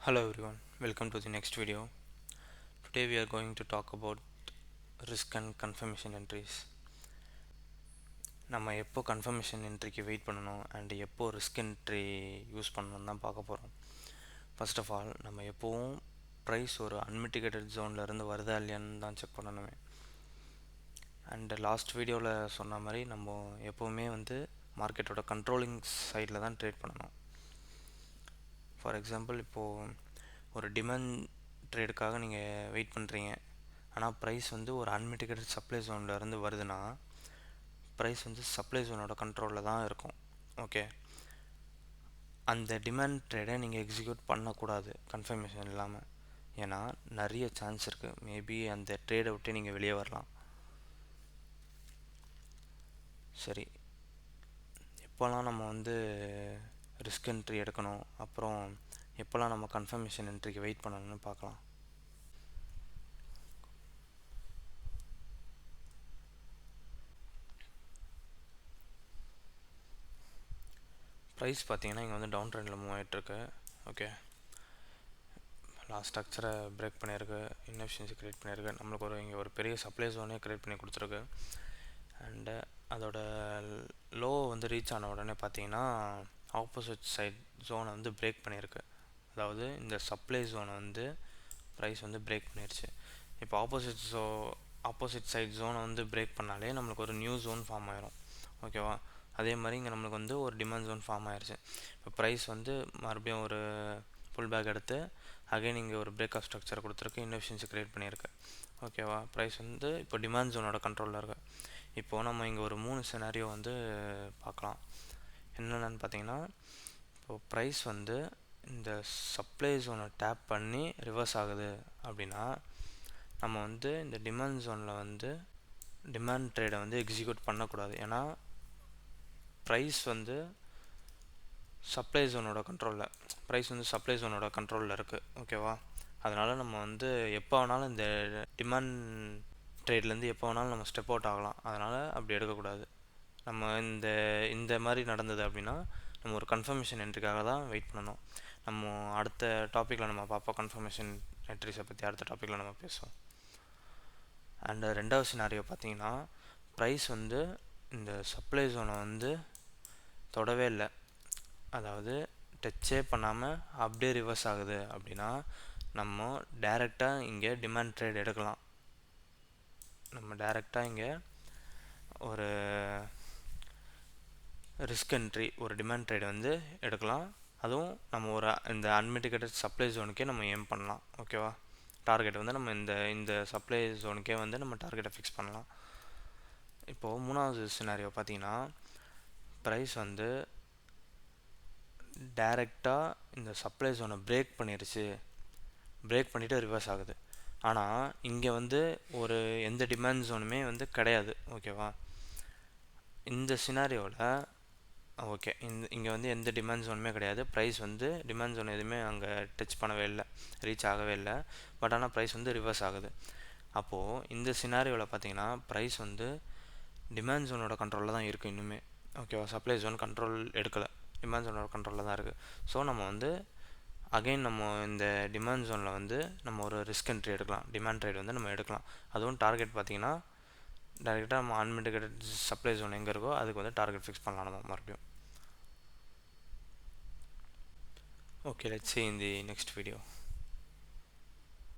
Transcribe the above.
Hello everyone, welcome to the next video. Today we are going to talk about risk and confirmation entries. நம்ம எப்போ confirmation என்ட்ரிக்கு wait பண்ணணும் and எப்போ risk entry use பண்ணணும் தான் பார்க்க போகிறோம். ஃபர்ஸ்ட் ஆஃப் ஆல் நம்ம எப்போவும் ப்ரைஸ் ஒரு அன்மிட்டிகேட்டட் ஜோன்லேருந்து வருதா இல்லையான்னு தான் செக் பண்ணணுமே. அண்ட் லாஸ்ட் வீடியோவில் சொன்ன மாதிரி நம்ம எப்போவுமே மார்க்கெட்டோட கண்ட்ரோலிங் சைடில் தான் ட்ரேட் பண்ணணும். ஃபார் எக்ஸாம்பிள் இப்போது ஒரு டிமாண்ட் ட்ரேடுக்காக நீங்கள் வெயிட் பண்ணுறீங்க, ஆனால் ப்ரைஸ் ஒரு அன்மிட்டிகேட்டட் சப்ளை ஜோன்லேருந்து வருதுன்னா ப்ரைஸ் சப்ளை ஜோனோட கண்ட்ரோலில் தான் இருக்கும். ஓகே, அந்த டிமாண்ட் ட்ரேடை நீங்கள் எக்ஸிக்யூட் பண்ணக்கூடாது கன்ஃபர்மேஷன் இல்லாமல். ஏன்னா நிறைய சான்ஸ் இருக்குது, மேபி அந்த ட்ரேடை விட்டு நீங்கள் வெளியே வரலாம். சரி, எப்போல்லாம் நம்ம ரிஸ்க் என்ட்ரி எடுக்கணும், அப்புறம் எப்போல்லாம் நம்ம கன்ஃபர்மேஷன் என்ட்ரிக்கு வெயிட் பண்ணணும்னு பார்க்கலாம். ப்ரைஸ் பார்த்தீங்கன்னா இங்கே டவுன் ட்ரெண்டில் மூவ் ஆகிட்டுருக்கு. ஓகே, லாஸ்ட் ஸ்ட்ரக்சரை பிரேக் பண்ணியிருக்கு, இன்எஃபிஷியன்சி க்ரியேட் பண்ணியிருக்கு, நம்மளுக்கு இங்கே ஒரு பெரிய சப்ளை ஜோனே க்ரியேட் பண்ணி கொடுத்துருக்கு. அண்டு அதோட லோ ரீச் ஆன உடனே பார்த்தீங்கன்னா ஆப்போசிட் சைட் ஜோனை பிரேக் பண்ணியிருக்கு. அதாவது இந்த சப்ளை ஜோனை ப்ரைஸ் பிரேக் பண்ணிடுச்சு. இப்போ ஆப்போசிட் சைட் ஜோனை பிரேக் பண்ணாலே நம்மளுக்கு ஒரு நியூ ஜோன் ஃபார்ம் ஆயிரும். ஓகேவா, அதே மாதிரி இங்கே நம்மளுக்கு ஒரு டிமாண்ட் ஜோன் ஃபார்ம் ஆயிடுச்சு. இப்போ ப்ரைஸ் மறுபடியும் ஒரு புல் பேக் எடுத்து அகைன் இங்கே ஒரு பிரேக் ஆஃப் ஸ்ட்ரக்சர் கொடுத்துருக்கு, இன்எஃபிஷியன்சி க்ரியேட் பண்ணியிருக்கு. ஓகேவா, ப்ரைஸ் இப்போ டிமாண்ட் ஜோனோட கண்ட்ரோலில் இருக்குது. இப்போது நம்ம இங்கே ஒரு 3 சினாரியோ பார்க்கலாம். என்னென்னு பார்த்தீங்கன்னா, இப்போது ப்ரைஸ் இந்த சப்ளை ஜோனை டேப் பண்ணி ரிவர்ஸ் ஆகுது அப்படின்னா நம்ம இந்த டிமாண்ட் ஜோனில் டிமாண்ட் ட்ரேடை எக்ஸிக்யூட் பண்ணக்கூடாது. ஏன்னா ப்ரைஸ் சப்ளை ஜோனோட கண்ட்ரோலில் இருக்குது. ஓகேவா, அதனால் நம்ம எப்போ வேணாலும் இந்த டிமாண்ட் ட்ரேட்லேருந்து எப்போ வேணாலும் நம்ம ஸ்டெப் அவுட் ஆகலாம். அதனால் அப்படி எடுக்கக்கூடாது. நம்ம இந்த மாதிரி நடந்தது அப்படின்னா நம்ம ஒரு கன்ஃபர்மேஷன் என்ட்ரிக்காக தான் வெயிட் பண்ணணும். நம்ம அடுத்த டாப்பிக்கில் நம்ம பார்ப்போம். கன்ஃபர்மேஷன் என்ட்ரிஸை பற்றி அடுத்த டாப்பிக்கில் நம்ம பேசுவோம். அண்ட் ரெண்டாவது சினாரியோ பார்த்தீங்கன்னா, ப்ரைஸ் இந்த சப்ளை ஜோனை தொடவே இல்லை, அதாவது டச்சே பண்ணாமல் அப்படியே ரிவர்ஸ் ஆகுது அப்படின்னா நம்ம டைரெக்டாக இங்கே டிமாண்ட் ட்ரேட் எடுக்கலாம். நம்ம டைரெக்டாக இங்கே ஒரு ரிஸ்க் என்ட்ரி, ஒரு டிமாண்ட் ட்ரேட் எடுக்கலாம். அதுவும் நம்ம ஒரு இந்த அன்மிட்டிகேட்டட் சப்ளை ஜோனுக்கே நம்ம ஏம் பண்ணலாம். ஓகேவா, டார்கெட் நம்ம இந்த சப்ளை ஜோனுக்கே நம்ம டார்கெட்டை ஃபிக்ஸ் பண்ணலாம். இப்போது மூணாவது சினாரியோ பார்த்தீங்கன்னா, ப்ரைஸ் டைரெக்டாக இந்த சப்ளை ஜோனை பிரேக் பண்ணிவிட்டு ரிவர்ஸ் ஆகுது. ஆனால் இங்கே ஒரு எந்த டிமாண்ட் ஜோனுமே கிடையாது. ஓகேவா, இந்த சினாரியோவில் ஓகே, இங்கே எந்த டிமாண்ட் ஜோனுமே கிடையாது. ப்ரைஸ் டிமாண்ட் ஜோன் எதுவுமே அங்கே டச் பண்ணவே இல்லை, ரீச் ஆகவே இல்லை. பட் ஆனால் ப்ரைஸ் ரிவர்ஸ் ஆகுது. அப்போது இந்த சினாரியோவில் பார்த்தீங்கன்னா ப்ரைஸ் டிமாண்ட் ஜோனோட கண்ட்ரோலில் தான் இருக்குது இன்னுமே. ஓகேவா, சப்ளை ஜோன் கண்ட்ரோல் எடுக்கலை, டிமாண்ட் ஜோனோட கண்ட்ரோலில் தான் இருக்குது. ஸோ நம்ம அகைன் நம்ம இந்த டிமாண்ட் ஜோனில் நம்ம ஒரு ரிஸ்க் என்ட்ரி எடுக்கலாம், டிமாண்ட் ட்ரேட் நம்ம எடுக்கலாம். அதுவும் டார்கெட் பார்த்தீங்கன்னா டைரெக்டாக நம்ம அன்மிட்டிகேட்டட் சப்ளை ஜோன் எங்கே இருக்கோ அதுக்கு டார்கெட் ஃபிக்ஸ் பண்ணலாம் நம்ம மறுபடியும். Okay, let's see in the next video.